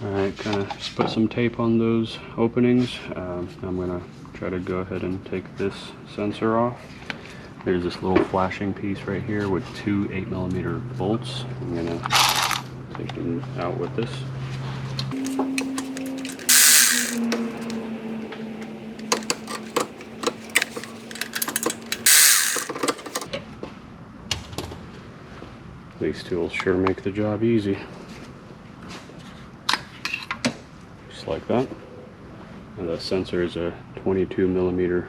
Alright, kind of just put some tape on those openings. I'm going to try to go ahead and take this sensor off. There's this little flashing piece right here with two 8mm bolts. I'm going to take them out with this. These two will sure make the job easy. Just like that. And the sensor is a 22mm.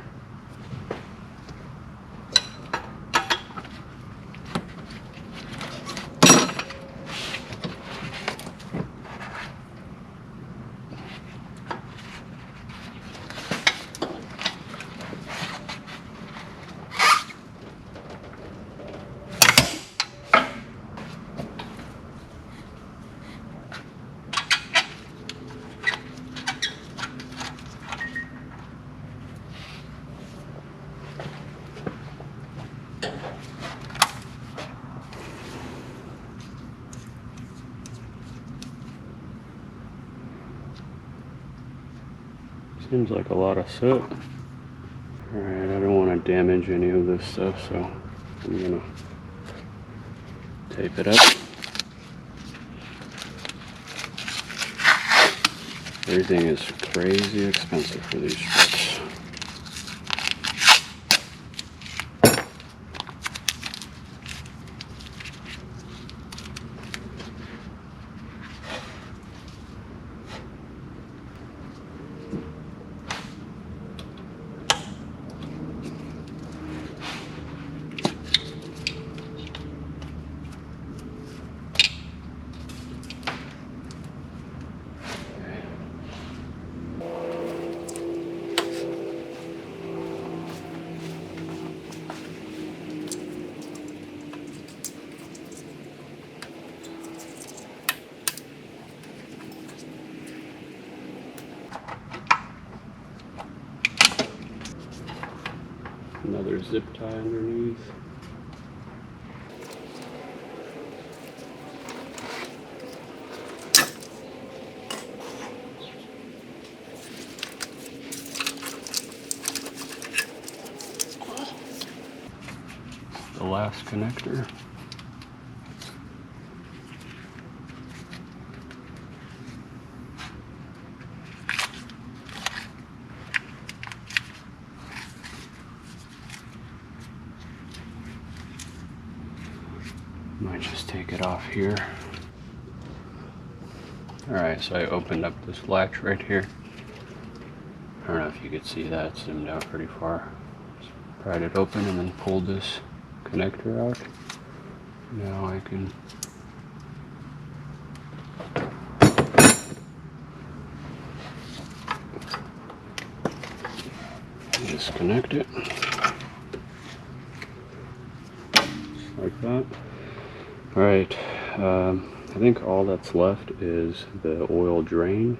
Seems like a lot of soot. Alright, I don't want to damage any of this stuff, so I'm gonna tape it up. Everything is crazy expensive for these trucks. Another zip tie underneath. The last connector. Might just take it off here. Alright, so I opened up this latch right here. I don't know if you could see that, it's zoomed out pretty far. Just pried it open and then pulled this connector out. Now I can disconnect it. Just like that. Alright, I think all that's left is the oil drain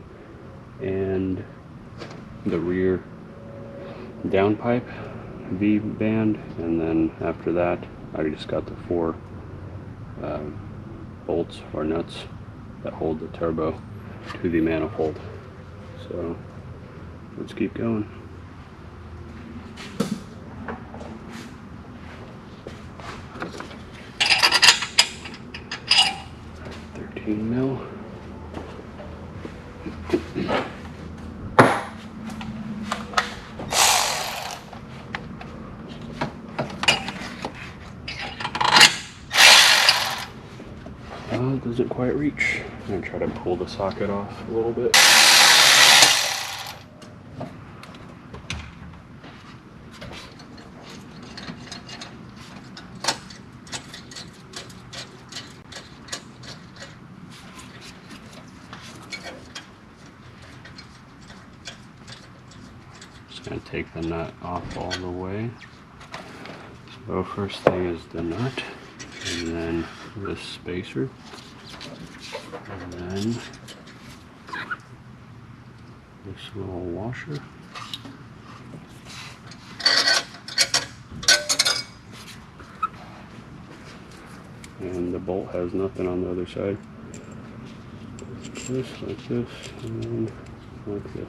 and the rear downpipe V-band, and then after that I just got the 4 bolts or nuts that hold the turbo to the manifold. So let's keep going. Mil. It doesn't quite reach. I'm going to try to pull the socket off a little bit. Going to take the nut off all the way. So first thing is the nut, and then this spacer, and then this little washer. And the bolt has nothing on the other side. like this, and then like this.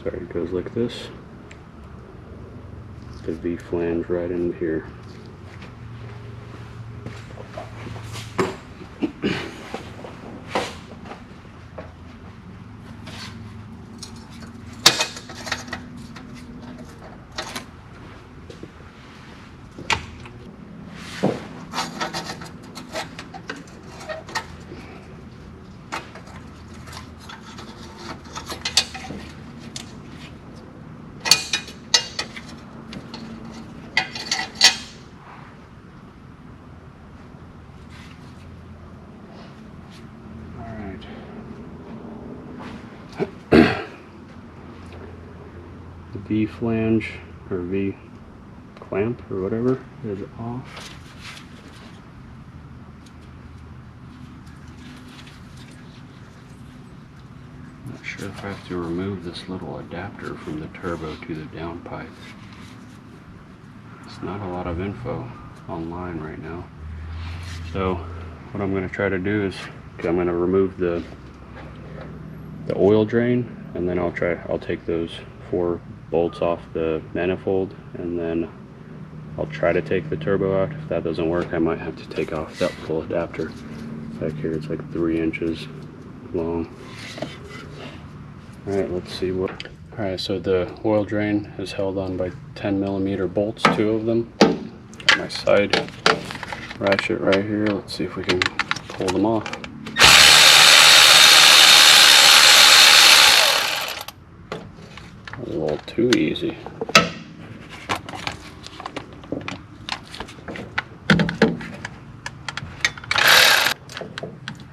Sorry, it goes like this. The V flange right in here. V flange or V clamp or whatever is off. Not sure if I have to remove this little adapter from the turbo to the downpipe. It's not a lot of info online right now. So what I'm going to try to do is I'm going to remove the oil drain, and then I'll take those 4 bolts off the manifold, and then I'll try to take the turbo out. If that doesn't work, I might have to take off that full adapter. Back here it's like 3 inches long. Alright, let's see what... Alright, so the oil drain is held on by 10mm bolts, 2 of them. Got my side ratchet right here. Let's see if we can pull them off. A little too easy.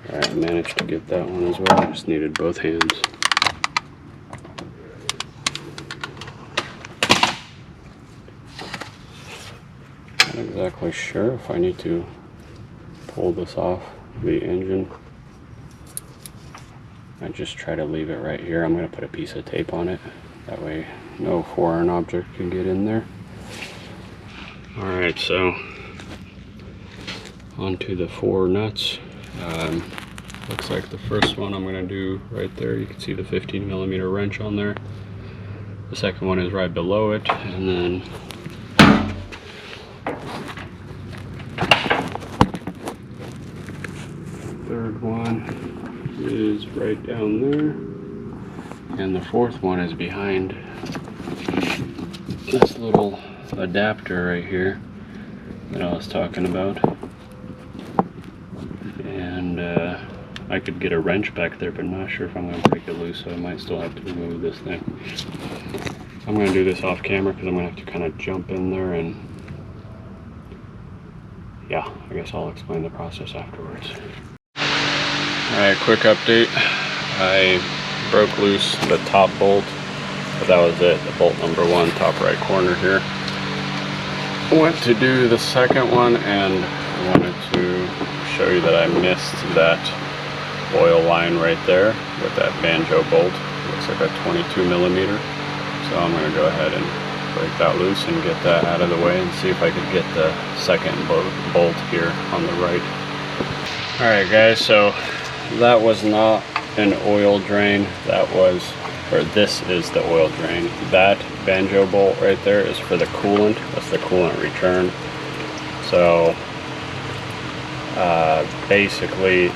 Alright, I managed to get that one as well. I just needed both hands. Not exactly sure if I need to pull this off the engine. I just try to leave it right here. I'm going to put a piece of tape on it. That way no foreign object can get in there. Alright, so onto the 4 nuts. Looks like the first one I'm going to do right there. You can see the 15mm wrench on there. The second one is right below it, and then third one is right down there, and the 4th one is behind this little adapter right here that I was talking about. And I could get a wrench back there, but I'm not sure if I'm going to break it loose, so I might still have to remove this thing. I'm going to do this off camera because I'm going to have to kind of jump in there, and yeah, I guess I'll explain the process afterwards. Alright, quick update. I broke loose the top bolt, but that was it, the bolt number 1, top right corner here. Went to do the second one, and I wanted to show you that I missed that oil line right there with that banjo bolt. Looks like a 22mm. So I'm going to go ahead and break that loose and get that out of the way and see if I could get the second bolt here on the right. Alright guys, so that was not an oil drain. That was, or this is the oil drain. That banjo bolt right there is for the coolant. That's the coolant return. So basically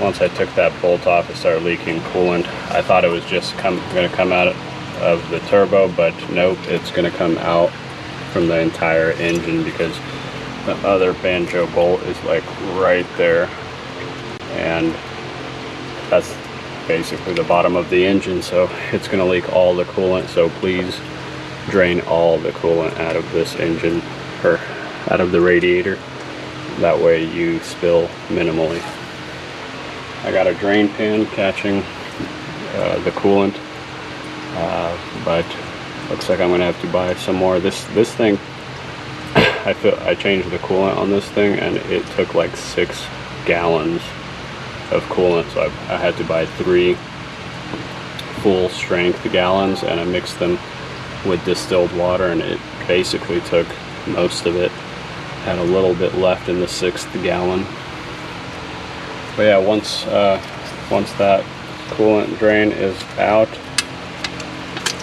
once I took that bolt off, it started leaking coolant. I thought it was just going to come out of the turbo, but nope, it's going to come out from the entire engine because the other banjo bolt is like right there, and that's basically the bottom of the engine, so it's going to leak all the coolant. So please drain all the coolant out of this engine, or out of the radiator. That way you spill minimally. I got a drain pan catching the coolant, but looks like I'm gonna have to buy some more. This thing, I changed the coolant on this thing, and it took like 6 gallons of coolant, so I had to buy 3 full strength gallons, and I mixed them with distilled water, and it basically took most of it. Had a little bit left in the 6th gallon. But yeah, once that coolant drain is out,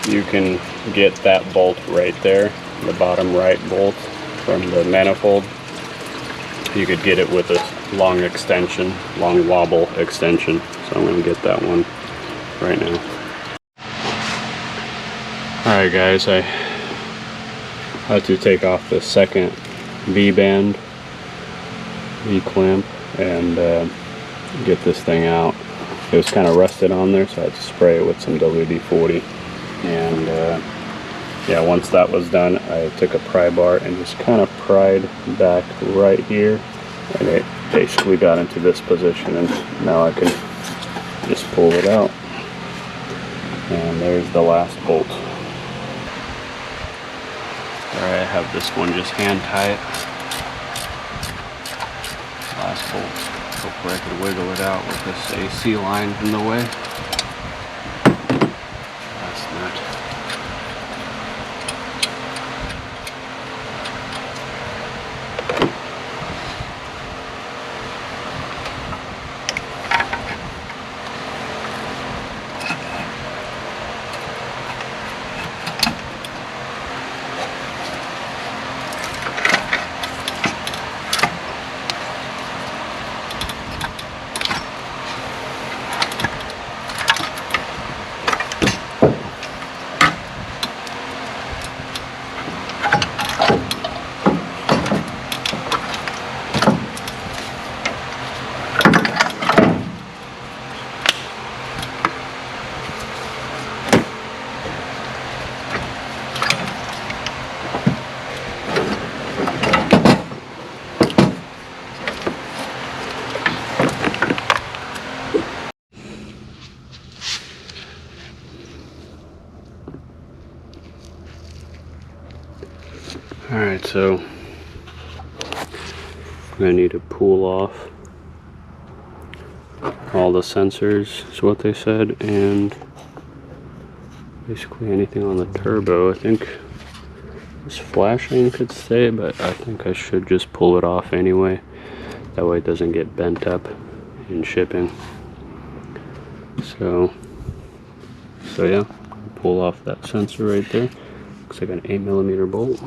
you can get that bolt right there, the bottom right bolt from the manifold. You could get it with a long extension, long wobble extension. So I'm going to get that one right now. Alright guys, I had to take off the second V-band, V-clamp, and get this thing out. It was kind of rusted on there, so I had to spray it with some WD-40. And yeah, once that was done, I took a pry bar and just kind of pried back right here, and it basically got into this position, and now I can just pull it out. And there's the last bolt. Alright, I have this one just hand tight. Last bolt. Hopefully I can wiggle it out with this AC line in the way. Last nut. Alright, so I'm going to need to pull off all the sensors, is what they said, and basically anything on the turbo. I think this flashing could stay, but I think I should just pull it off anyway. That way it doesn't get bent up in shipping. So yeah, pull off that sensor right there. Looks like an 8mm bolt.